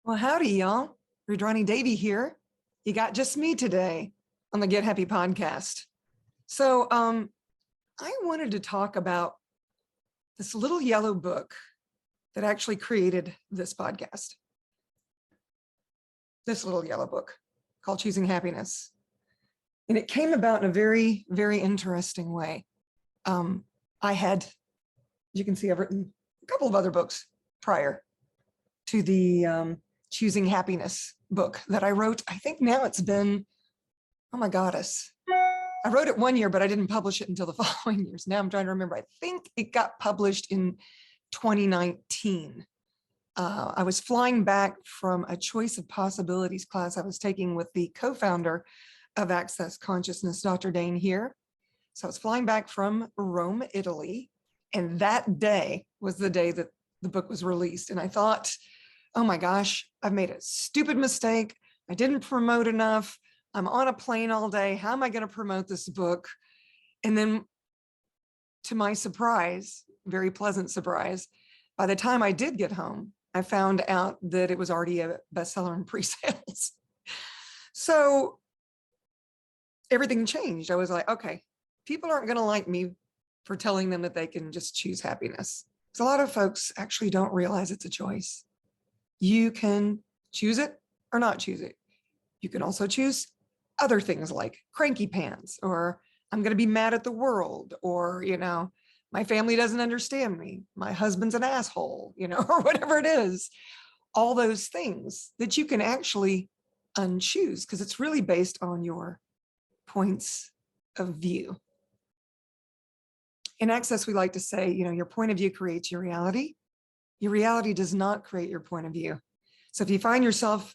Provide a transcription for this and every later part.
Well, howdy, y'all. Rudrani Davy here. You got just me today on the Get Happy podcast. So, I wanted to talk about this little yellow book that actually created this podcast. This little yellow book called Choosing Happiness. And it came about in a very, very interesting way. I had, you can see I've written a couple of other books prior to the Choosing Happiness book that I wrote. I think now it's been, oh my goddess. I wrote it one year, but I didn't publish it until the following years. Now I'm trying to remember. I think it got published in 2019. I was flying back from a choice of possibilities class I was taking with the co-founder of Access Consciousness, Dr. Dain Heer. So I was flying back from Rome, Italy, and that day was the day that the book was released. And I thought, oh my gosh, I've made a stupid mistake. I didn't promote enough. I'm on a plane all day. How am I going to promote this book? And then to my surprise, very pleasant surprise, by the time I did get home, I found out that it was already a bestseller in pre-sales. So everything changed. I was like, okay, people aren't going to like me for telling them that they can just choose happiness. Because a lot of folks actually don't realize it's a choice. You can choose it or not choose it. You can also choose other things like cranky pants, or I'm going to be mad at the world, or, my family doesn't understand me. My husband's an asshole, or whatever it is. All those things that you can actually unchoose because it's really based on your points of view. In Access, we like to say, your point of view creates your reality. Your reality does not create your point of view. So if you find yourself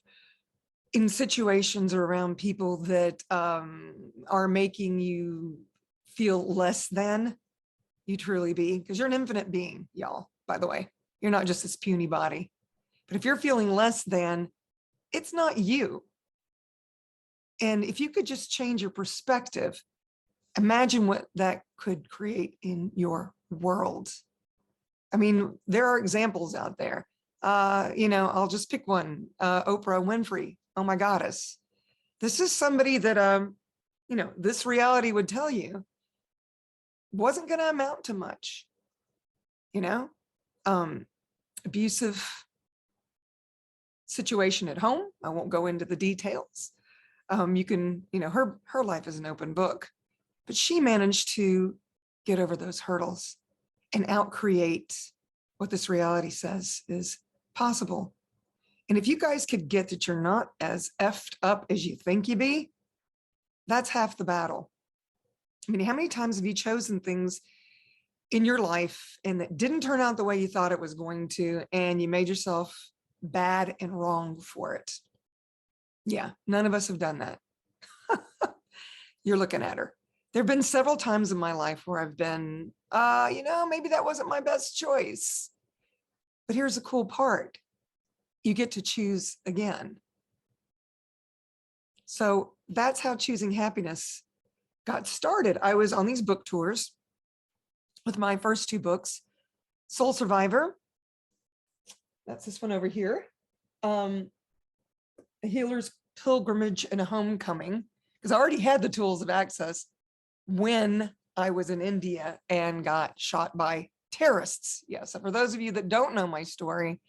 in situations or around people that are making you feel less than you truly be, because you're an infinite being, y'all, by the way, you're not just this puny body. But if you're feeling less than, it's not you. And if you could just change your perspective, imagine what that could create in your world. I mean, there are examples out there. I'll just pick one, Oprah Winfrey. Oh my goddess. This is somebody that, this reality would tell you wasn't going to amount to much, abusive situation at home. I won't go into the details. You can, her life is an open book, but she managed to get over those hurdles and outcreate what this reality says is possible. And if you guys could get that you're not as effed up as you think you be, that's half the battle. I mean, how many times have you chosen things in your life and that didn't turn out the way you thought it was going to, and you made yourself bad and wrong for it? Yeah, none of us have done that. You're looking at her. There have been several times in my life where I've been, maybe that wasn't my best choice. But here's the cool part. You get to choose again. So that's how Choosing Happiness got started. I was on these book tours with my first two books, Soul Survivor. That's this one over here. A Healer's Pilgrimage and a Homecoming, because I already had the tools of access when I was in India and got shot by terrorists. Yes, so for those of you that don't know my story,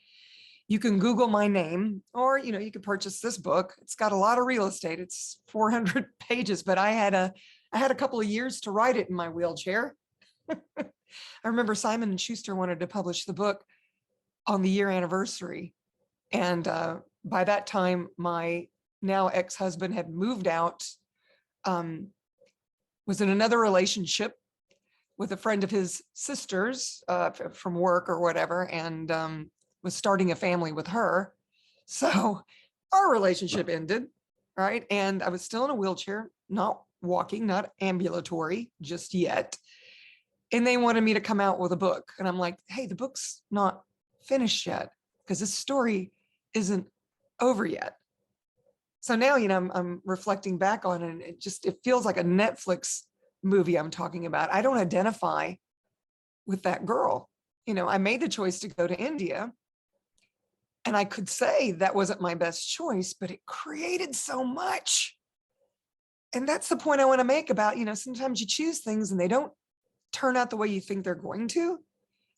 you can Google my name, or you can purchase this book. It's got a lot of real estate. It's 400 pages, but I had a couple of years to write it in my wheelchair. I remember Simon & Schuster wanted to publish the book on the year anniversary, and by that time, my now ex-husband had moved out, was in another relationship with a friend of his sister's from work or whatever, and was starting a family with her. So our relationship ended, right? And I was still in a wheelchair, not walking, not ambulatory just yet. And they wanted me to come out with a book. And I'm like, hey, the book's not finished yet because this story isn't over yet. So now, I'm reflecting back on it, and it feels like a Netflix movie I'm talking about. I don't identify with that girl. I made the choice to go to India, And I could say that wasn't my best choice, but it created so much. And that's the point I want to make about, sometimes you choose things and they don't turn out the way you think they're going to.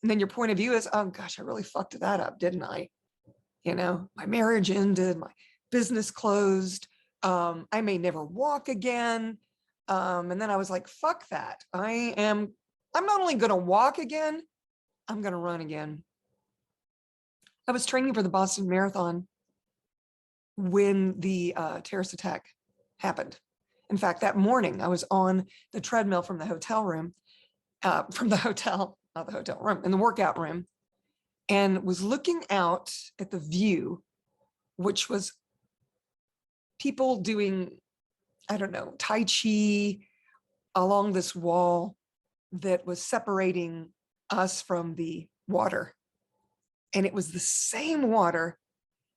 And then your point of view is, oh gosh, I really fucked that up, didn't I? My marriage ended, my business closed. I may never walk again. And then I was like, fuck that. I'm not only going to walk again, I'm going to run again. I was training for the Boston Marathon when the terrorist attack happened. In fact, that morning I was on the treadmill from the hotel room, not the hotel room, in the workout room, and was looking out at the view, which was people doing, I don't know, Tai Chi along this wall that was separating us from the water. And it was the same water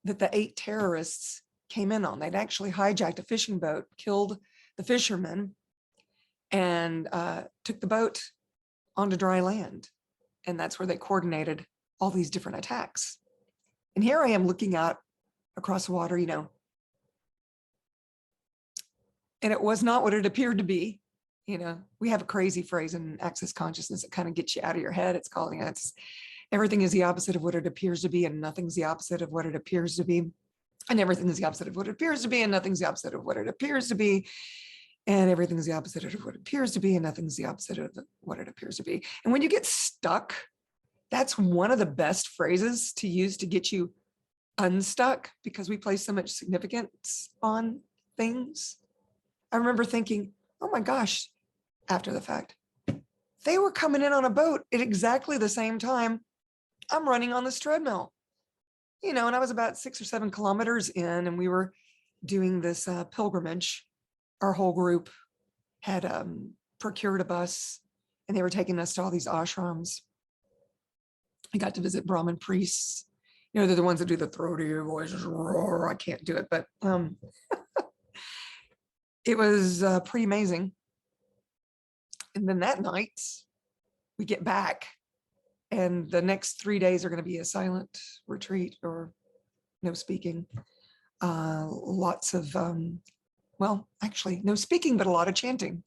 that the 8 terrorists came in on. They'd actually hijacked a fishing boat, killed the fishermen, and took the boat onto dry land. And that's where they coordinated all these different attacks. And here I am looking out across the water, and it was not what it appeared to be. We have a crazy phrase in Access Consciousness that kind of gets you out of your head. It's called, everything is the opposite of what it appears to be, and nothing's the opposite of what it appears to be. And everything is the opposite of what it appears to be, and nothing's the opposite of what it appears to be. And everything's the opposite of what it appears to be, and nothing's the opposite of what it appears to be. And when you get stuck, that's one of the best phrases to use to get you unstuck, because we place so much significance on things. I remember thinking, oh my gosh, after the fact, they were coming in on a boat at exactly the same time I'm running on this treadmill. And I was about 6 or 7 kilometers in, and we were doing this pilgrimage. Our whole group had procured a bus, and they were taking us to all these ashrams. I got to visit Brahmin priests. They're the ones that do the throaty voices. Roar. I can't do it, but it was pretty amazing. And then that night, we get back, and the next 3 days are going to be a silent retreat, or no speaking. Lots of, actually no speaking, but a lot of chanting.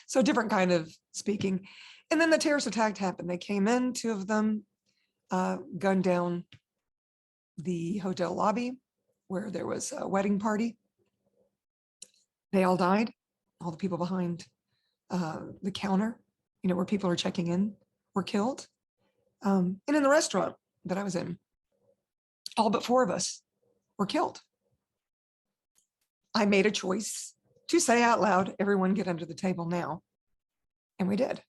So different kind of speaking. And then the terrorist attack happened. They came in, 2 of them, gunned down the hotel lobby where there was a wedding party. They all died. All the people behind the counter, where people are checking in, were killed. And in the restaurant that I was in, all but 4 of us were killed. I made a choice to say out loud, everyone get under the table now. And we did.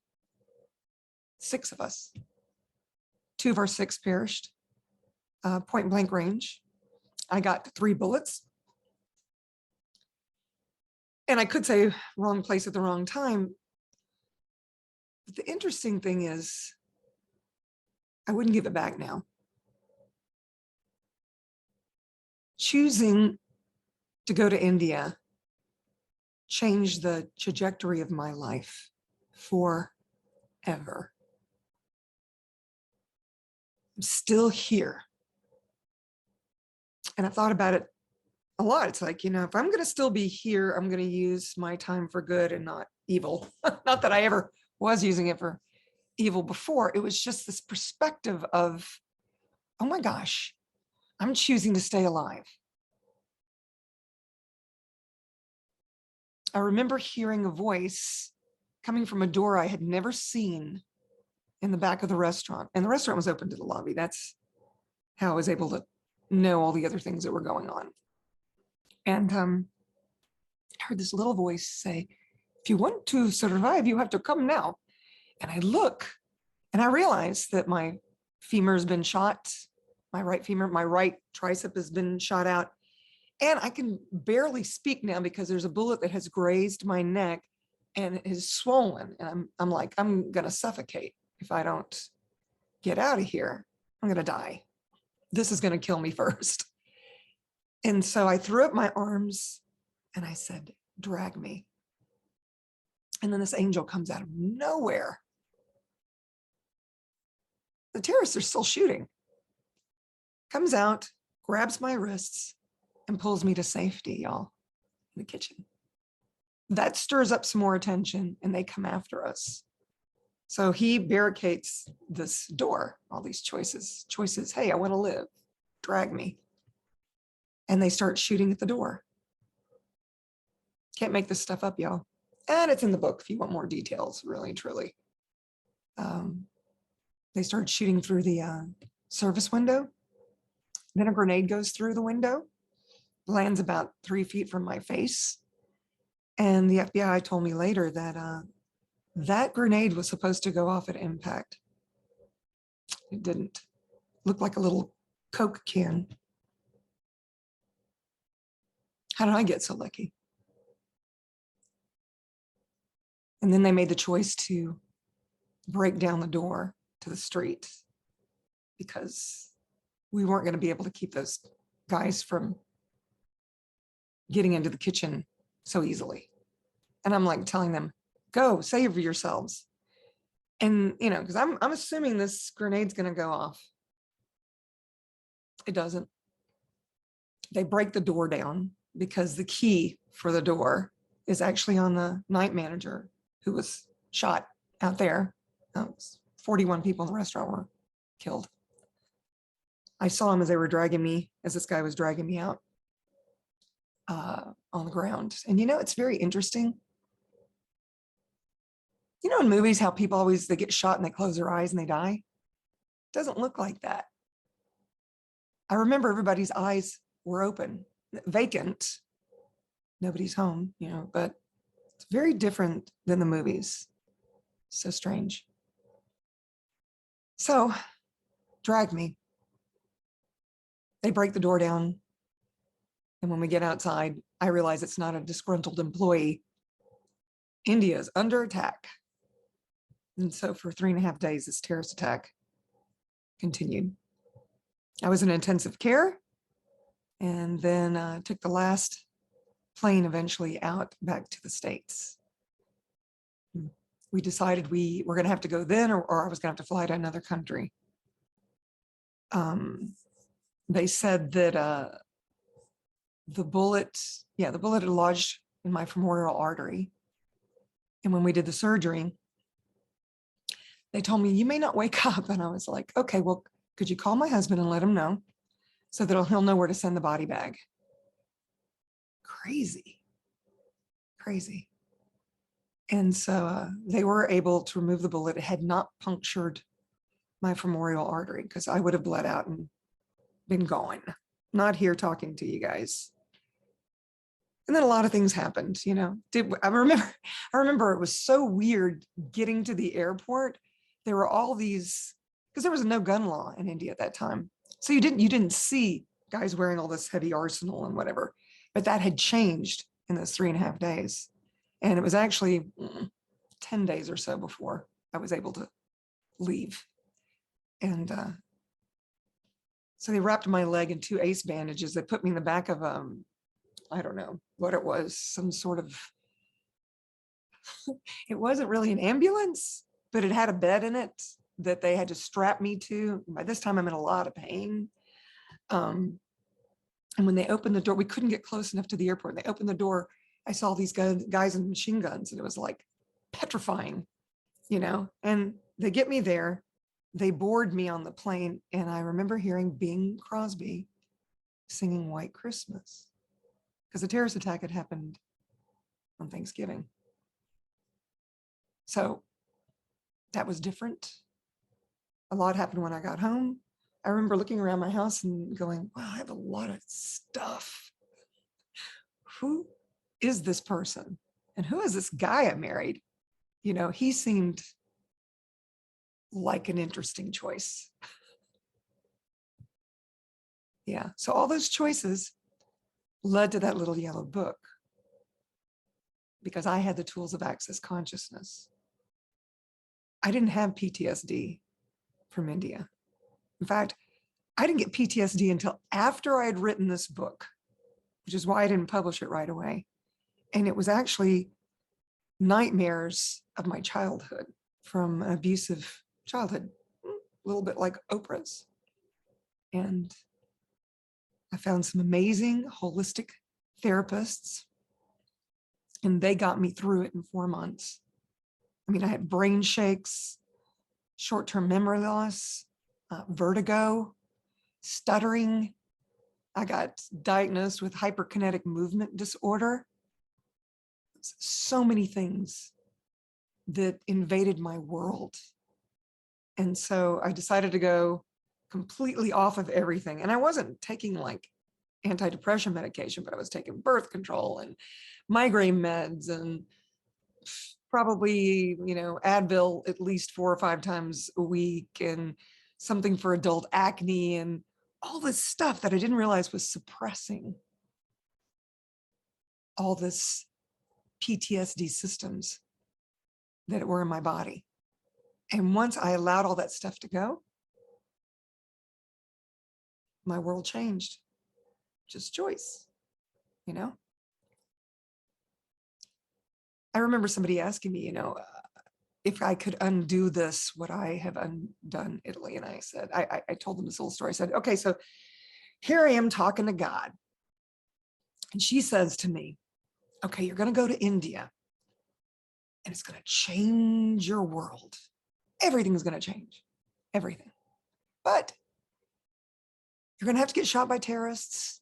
6 of us. 2 of our 6 perished, point blank range. I got 3 bullets. And I could say wrong place at the wrong time. But the interesting thing is, I wouldn't give it back now. Choosing to go to India changed the trajectory of my life forever. I'm still here. And I've thought about it a lot. It's like, if I'm going to still be here, I'm going to use my time for good and not evil. Not that I ever was using it for evil before. It was just this perspective of, oh my gosh, I'm choosing to stay alive. I remember hearing a voice coming from a door I had never seen in the back of the restaurant. And the restaurant was open to the lobby. That's how I was able to know all the other things that were going on. And I heard this little voice say, if you want to survive, you have to come now. And I look, and I realize that my femur has been shot, my right femur, my right tricep has been shot out. And I can barely speak now because there's a bullet that has grazed my neck and it is swollen. And I'm like, I'm going to suffocate if I don't get out of here. I'm going to die. This is going to kill me first. And so I threw up my arms and I said, drag me. And then this angel comes out of nowhere. The terrorists are still shooting. comes out, grabs my wrists, and pulls me to safety, y'all, in the kitchen. That stirs up some more attention, and they come after us. So he barricades this door, all these choices. Hey, I want to live, drag me. And they start shooting at the door. Can't make this stuff up, y'all. And it's in the book if you want more details, really, truly. They start shooting through the service window. Then a grenade goes through the window, lands about 3 feet from my face. And the FBI told me later that that grenade was supposed to go off at impact. It didn't. Looked like a little Coke can. How did I get so lucky? And then they made the choice to break down the door to the street because we weren't going to be able to keep those guys from getting into the kitchen so easily. And I'm like telling them, go save yourselves. And, you know, because I'm assuming this grenade's going to go off. It doesn't. They break the door down because the key for the door is actually on the night manager who was shot out there. 41 people in the restaurant were killed. I saw him as they were dragging me, as this guy was dragging me out on the ground. And, you know, it's very interesting. You know, in movies, how people always, they get shot and they close their eyes and they die. It doesn't look like that. I remember everybody's eyes were open, vacant. Nobody's home, you know, but it's very different than the movies. So strange. So, drag me. They break the door down. And when we get outside, I realize it's not a disgruntled employee. India is under attack. And so for 3.5 days, this terrorist attack continued. I was in intensive care and then took the last plane eventually out back to the States. We decided we were going to have to go then, or I was going to have to fly to another country. They said that the bullet had lodged in my femoral artery. And when we did the surgery, they told me, you may not wake up. And I was like, okay, well, could you call my husband and let him know so that he'll know where to send the body bag? Crazy. And so they were able to remove the bullet. It had not punctured my femoral artery because I would have bled out and been gone. Not here talking to you guys. And then a lot of things happened, you know. I remember it was so weird getting to the airport. There were all these, because there was no gun law in India at that time. So you didn't see guys wearing all this heavy arsenal and whatever, but that had changed in those 3.5 days. And it was actually 10 days or so before I was able to leave. And so they wrapped my leg in 2 ace bandages. They put me in the back of, I don't know what it was, some sort of, it wasn't really an ambulance, but it had a bed in it that they had to strap me to. By this time, I'm in a lot of pain. And when they opened the door, we couldn't get close enough to the airport. They opened the door. I saw these guys in machine guns, and it was like petrifying, you know, and they get me there. They board me on the plane. And I remember hearing Bing Crosby singing White Christmas because the terrorist attack had happened on Thanksgiving. So that was different. A lot happened when I got home. I remember looking around my house and going, wow, I have a lot of stuff. Who is this person? And who is this guy I married? You know, he seemed like an interesting choice. Yeah, so all those choices led to that little yellow book because I had the tools of access consciousness. I didn't have PTSD from India. In fact, I didn't get PTSD until after I had written this book, which is why I didn't publish it right away. And it was actually nightmares of my childhood from an abusive childhood, a little bit like Oprah's. And I found some amazing holistic therapists, and they got me through it in 4 months. I mean, I had brain shakes, short-term memory loss, vertigo, stuttering. I got diagnosed with hyperkinetic movement disorder. So many things that invaded my world. And so I decided to go completely off of everything. And I wasn't taking like antidepressant medication, but I was taking birth control and migraine meds and probably, Advil at least 4 or 5 times a week, and something for adult acne, and all this stuff that I didn't realize was suppressing all this PTSD systems that were in my body. And once I allowed all that stuff to go, my world changed. Just choice, I remember somebody asking me, if I could undo this, would I have undone Italy? And I said, I told them this little story. I said, okay, so here I am talking to God. And she says to me, okay, you're going to go to India and it's going to change your world. Everything's going to change, everything. But you're going to have to get shot by terrorists.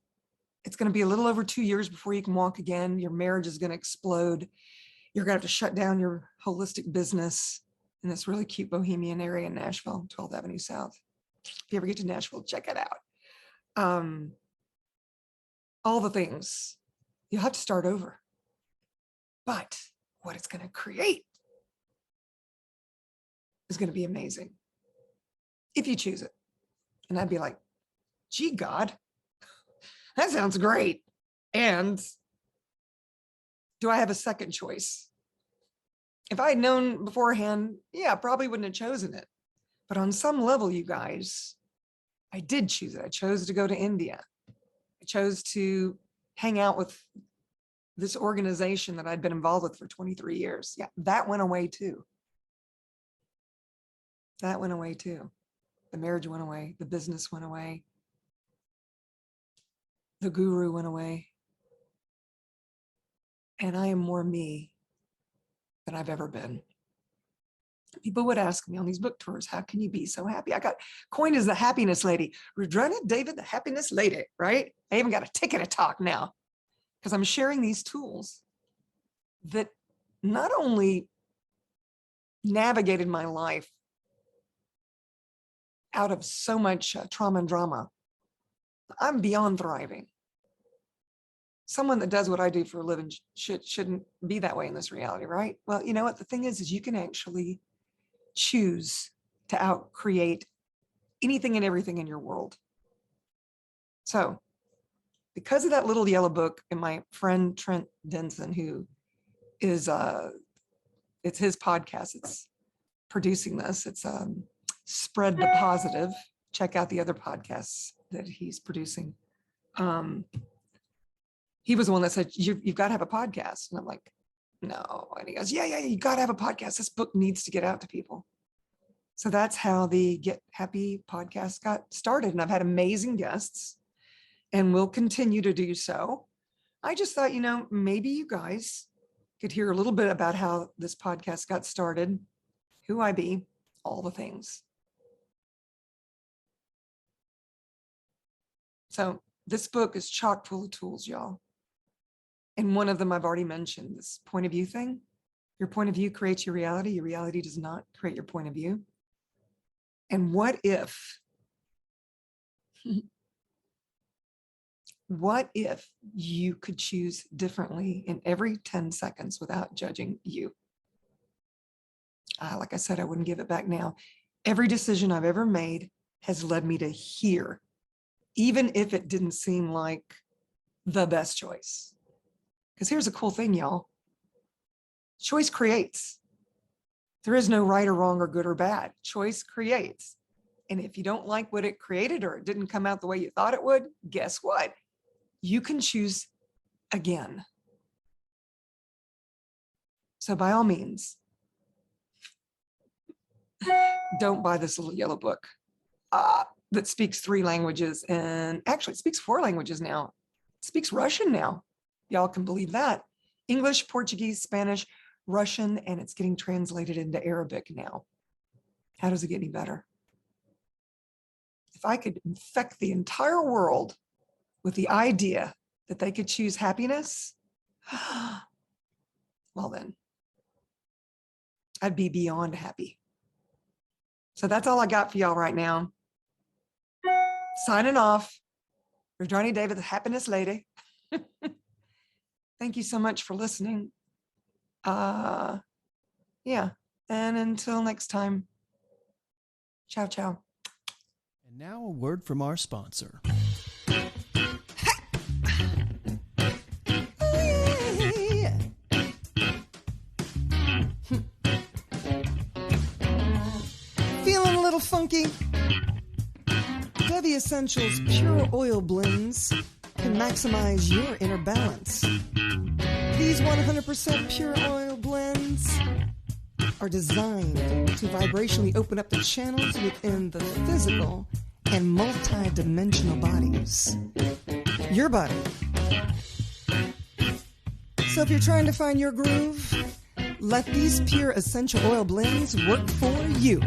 It's going to be a little over 2 years before you can walk again. Your marriage is going to explode. You're going to have to shut down your holistic business in this really cute bohemian area in Nashville, 12th Avenue South. If you ever get to Nashville, check it out. All the things. You'll have to start over. But what it's going to create is going to be amazing if you choose it. And I'd be like, gee, God, that sounds great. And do I have a second choice? If I had known beforehand, yeah, I probably wouldn't have chosen it. But on some level, you guys, I did choose it. I chose to go to India. I chose to hang out with this organization that I'd been involved with for 23 years. Yeah, that went away too. That went away too. The marriage went away. The business went away. The guru went away. And I am more me than I've ever been. People would ask me on these book tours, how can you be so happy? I got coined as the happiness lady. Rudrena David, the happiness lady, right? I even got a ticket to talk now because I'm sharing these tools that not only navigated my life out of so much trauma and drama, I'm beyond thriving. Someone that does what I do for a living shouldn't be that way in this reality, right? Well, you know what? The thing is you can actually choose to out-create anything and everything in your world. So because of that little yellow book, and my friend Trent Denson, who is, it's his podcast, it's producing this, it's Spread the Positive. Check out the other podcasts that he's producing. He was the one that said, you've got to have a podcast. And I'm like, no. And he goes, yeah, you got to have a podcast. This book needs to get out to people. So that's how the Get Happy podcast got started. And I've had amazing guests and will continue to do so. I just thought, maybe you guys could hear a little bit about how this podcast got started, who I be, all the things. So this book is chock full of tools, y'all. And one of them I've already mentioned, this point of view thing. Your point of view creates your reality. Your reality does not create your point of view. And what if you could choose differently in every 10 seconds without judging you? Like I said, I wouldn't give it back now. Every decision I've ever made has led me to here, even if it didn't seem like the best choice. Because here's a cool thing, y'all. Choice creates. There is no right or wrong or good or bad. Choice creates. And if you don't like what it created or it didn't come out the way you thought it would, guess what? You can choose again. So by all means, don't buy this little yellow book. that speaks 3 languages, and actually it speaks 4 languages now. It speaks Russian now. Y'all can believe that. English, Portuguese, Spanish, Russian, and it's getting translated into Arabic now. How does it get any better? If I could infect the entire world with the idea that they could choose happiness, well then, I'd be beyond happy. So that's all I got for y'all right now. Signing off. Rudrani David, the Happiness Lady. Thank you so much for listening. Yeah, and until next time, ciao, ciao. And now a word from our sponsor. Feeling a little funky? Devi Essentials Pure Oil Blends can maximize your inner balance. These 100% pure oil blends are designed to vibrationally open up the channels within the physical and multi-dimensional bodies. Your body. So if you're trying to find your groove, let these pure essential oil blends work for you.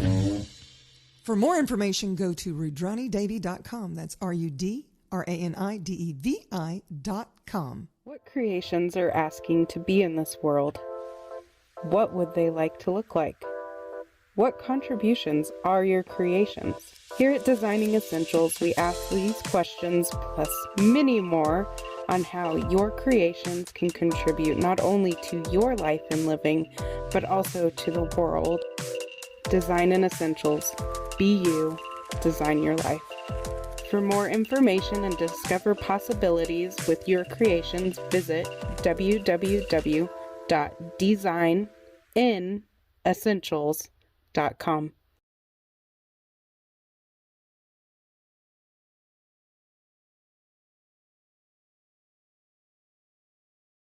For more information, go to rudranidevi.com. That's RUDRANIDEVI.com. What creations are asking to be in this world? What would they like to look like? What contributions are your creations? Here at Designing Essentials, we ask these questions plus many more on how your creations can contribute not only to your life and living, but also to the world. Design in Essentials. Be you. Design your life. For more information and discover possibilities with your creations, visit www.designinassentials.com.